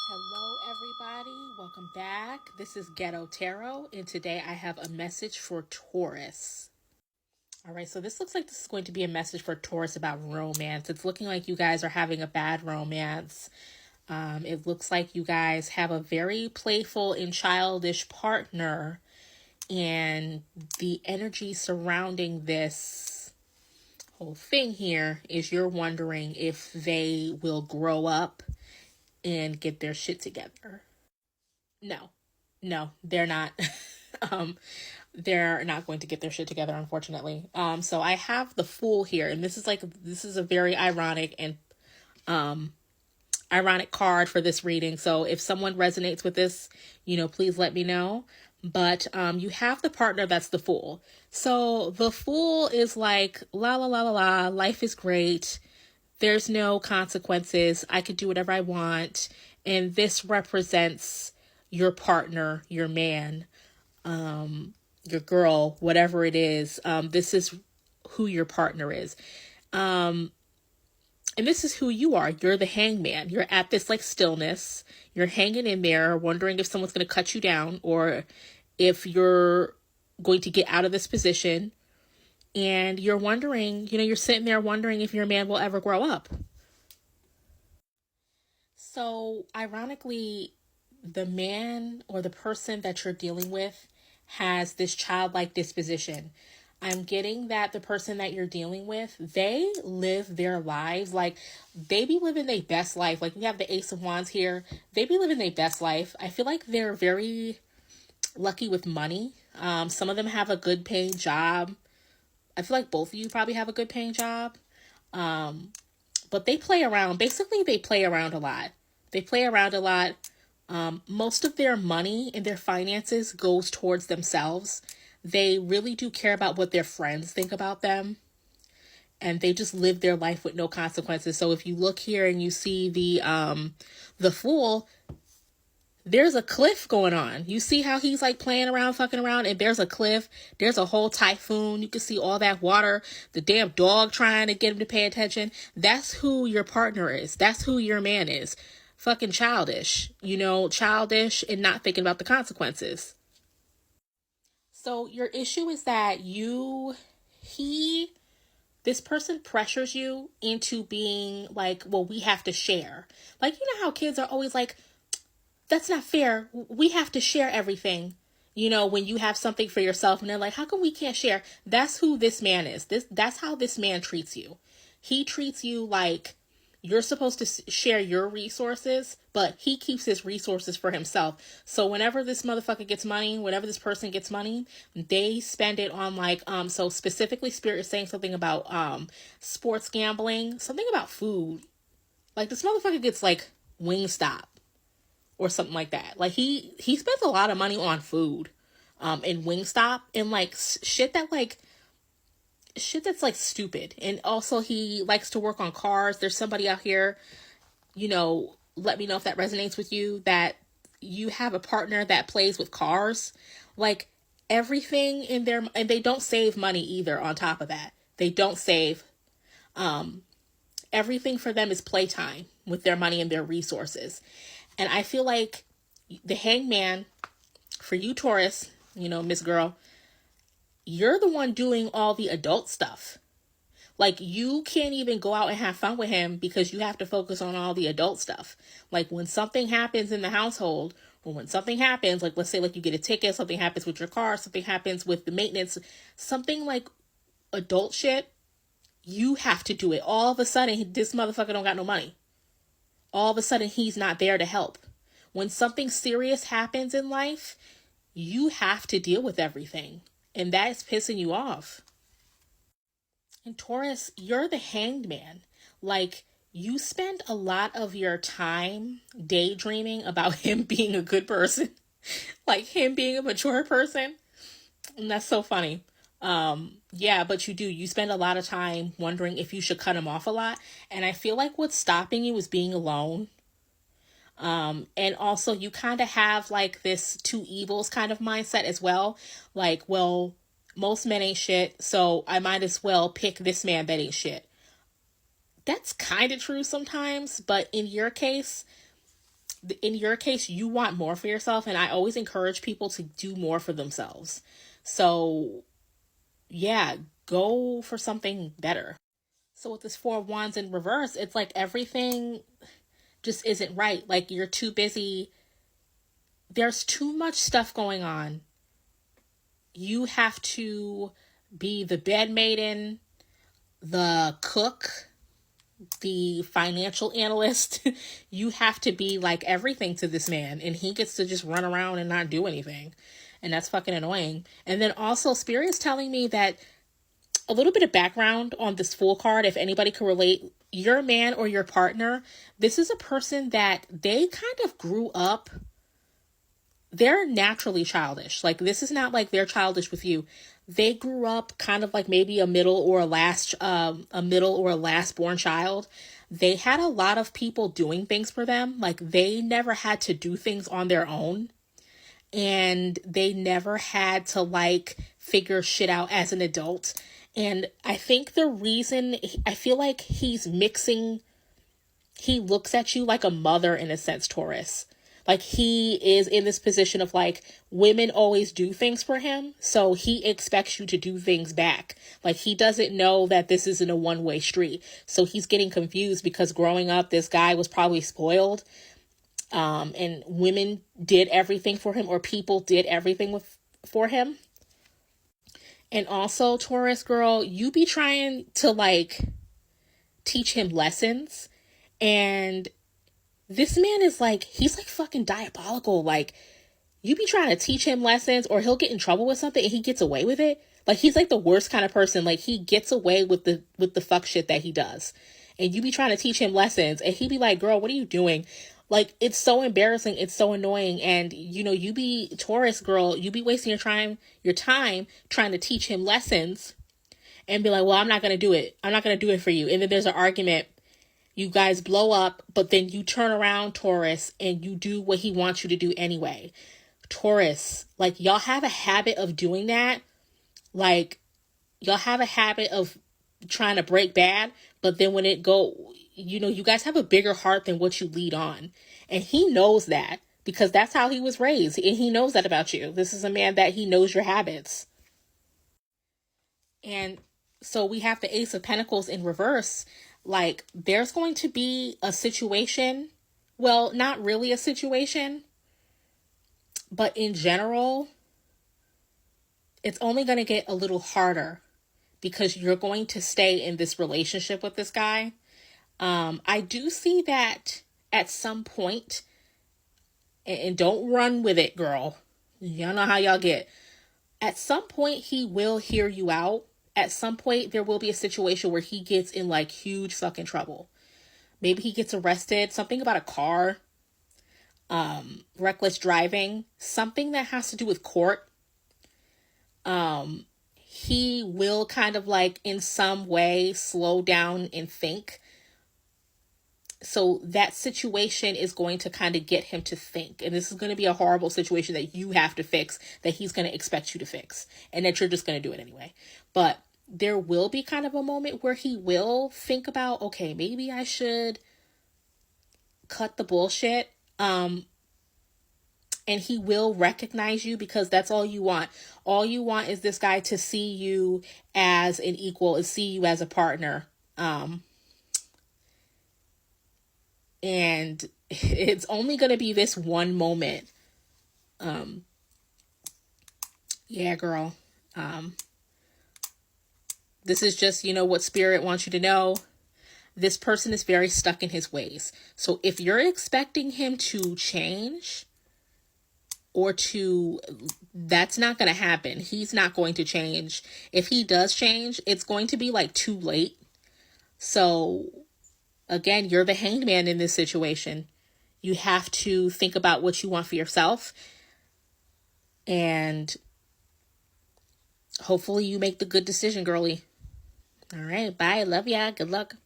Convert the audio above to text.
Hello, everybody. Welcome back. This is Ghetto Tarot, and today I have a message for Taurus. All right, so this looks like this is going to be a message for Taurus about romance. It's looking like you guys are having a bad romance. It looks like you guys have a very playful and childish partner, and the energy surrounding this whole thing here is you're wondering if they will grow up and get their shit together. No, they're not. um, they're not going to get their shit together, unfortunately. So I have the Fool here, and this is a very ironic card for this reading. So if someone resonates with this, please let me know. But you have the partner that's the Fool. So the Fool is like, la la la la la, life is great. There's no consequences. I could do whatever I want. And this represents your partner, your man, your girl, whatever it is. This is who your partner is. And this is who you are. You're the hangman. You're at this like stillness. You're hanging in there, wondering if someone's going to cut you down or if you're going to get out of this position. And you're wondering, you're sitting there wondering if your man will ever grow up. So, ironically, the man or the person that you're dealing with has this childlike disposition. I'm getting that the person that you're dealing with, they live their lives. Like, they be living their best life. Like, we have the Ace of Wands here. They be living their best life. I feel like they're very lucky with money. Some of them have a good paying job. I feel like both of you probably have a good paying job. But they play around. Basically, they play around a lot. Most of their money and their finances goes towards themselves. They really do care about what their friends think about them. And they just live their life with no consequences. So if you look here and you see the Fool, there's a cliff going on. You see how he's like playing around, fucking around, and there's a cliff. There's a whole typhoon. You can see all that water. The damn dog trying to get him to pay attention. That's who your partner is. That's who your man is. Fucking childish. Childish and not thinking about the consequences. So your issue is that this person pressures you into being like, well, we have to share. Like, how kids are always like, that's not fair. We have to share everything. When you have something for yourself and they're like, how come we can't share? That's who this man is. That's how this man treats you. He treats you like you're supposed to share your resources, but he keeps his resources for himself. So whenever this motherfucker gets money, whenever this person gets money, they spend it on like, so specifically Spirit is saying something about sports gambling, something about food. Like this motherfucker gets like Wingstop or something like that. Like he spends a lot of money on food, and Wingstop and like shit that's like stupid. And also he likes to work on cars. There's somebody out here, let me know if that resonates with you, that you have a partner that plays with cars. Like everything in their, and they don't save money either on top of that. They don't save. Everything for them is playtime with their money and their resources. And I feel like the hangman, for you, Taurus, Miss Girl, you're the one doing all the adult stuff. Like, you can't even go out and have fun with him because you have to focus on all the adult stuff. Like, when something happens in the household, or when something happens, like, let's say, like, you get a ticket, something happens with your car, something happens with the maintenance, something like adult shit, you have to do it. All of a sudden, this motherfucker don't got no money. All of a sudden, he's not there to help. When something serious happens in life, you have to deal with everything. And that is pissing you off. And Taurus, you're the hanged man. Like, you spend a lot of your time daydreaming about him being a good person. Like, him being a mature person. And that's so funny. Yeah, but you do. You spend a lot of time wondering if you should cut him off a lot. And I feel like what's stopping you is being alone. And also you kind of have like this two evils kind of mindset as well. Like, well, most men ain't shit, so I might as well pick this man that ain't shit. That's kind of true sometimes, but in your case, in your case, you want more for yourself. And I always encourage people to do more for themselves. So yeah, go for something better. So with this Four of Wands in reverse, it's like everything just isn't right. Like you're too busy. There's too much stuff going on. You have to be the bed maiden, the cook, the financial analyst. You have to be like everything to this man, and he gets to just run around and not do anything. And that's fucking annoying. And then also Spirit is telling me that a little bit of background on this Fool card, if anybody can relate, your man or your partner, this is a person that they kind of grew up, they're naturally childish. Like this is not like they're childish with you. They grew up kind of like maybe a middle or a last born child. They had a lot of people doing things for them. Like they never had to do things on their own. And they never had to like figure shit out as an adult. And I think the reason, I feel like he's mixing, he looks at you like a mother in a sense, Taurus. Like he is in this position of like, women always do things for him. So he expects you to do things back. Like he doesn't know that this isn't a one-way street. So he's getting confused because growing up, this guy was probably spoiled. And women did everything for him, or people did everything for him. And also, Taurus girl, you be trying to like teach him lessons. And this man is like, he's like fucking diabolical. Like you be trying to teach him lessons, or he'll get in trouble with something and he gets away with it. Like he's like the worst kind of person. Like he gets away with the fuck shit that he does. And you be trying to teach him lessons and he be like, girl, what are you doing? Like, it's so embarrassing. It's so annoying. And, you know, you be Taurus girl, you be wasting your time trying to teach him lessons and be like, well, I'm not going to do it. I'm not going to do it for you. And then there's an argument. You guys blow up, but then you turn around, Taurus, and you do what he wants you to do anyway. Taurus, like, y'all have a habit of doing that. Like, y'all have a habit of trying to break bad, but then when it go, you know, you guys have a bigger heart than what you lead on. And he knows that because that's how he was raised. And he knows that about you. This is a man that he knows your habits. And so we have the Ace of Pentacles in reverse. Like there's going to be a situation. Well, not really a situation, but in general, it's only going to get a little harder because you're going to stay in this relationship with this guy. I do see that at some point, and don't run with it, girl. Y'all know how y'all get. At some point, he will hear you out. At some point, there will be a situation where he gets in like huge fucking trouble. Maybe he gets arrested. Something about a car. Reckless driving. Something that has to do with court. He will kind of like in some way slow down and think. So that situation is going to kind of get him to think. And this is going to be a horrible situation that you have to fix, that he's going to expect you to fix, and that you're just going to do it anyway. But there will be kind of a moment where he will think about, okay, maybe I should cut the bullshit. And he will recognize you because that's all you want. All you want is this guy to see you as an equal and see you as a partner. And it's only going to be this one moment. Yeah, girl. This is just, you know, what Spirit wants you to know. This person is very stuck in his ways. So if you're expecting him to change that's not going to happen. He's not going to change. If he does change, it's going to be like too late. So again, you're the hanged man in this situation. You have to think about what you want for yourself. And hopefully you make the good decision, girly. All right. Bye. Love ya. Good luck.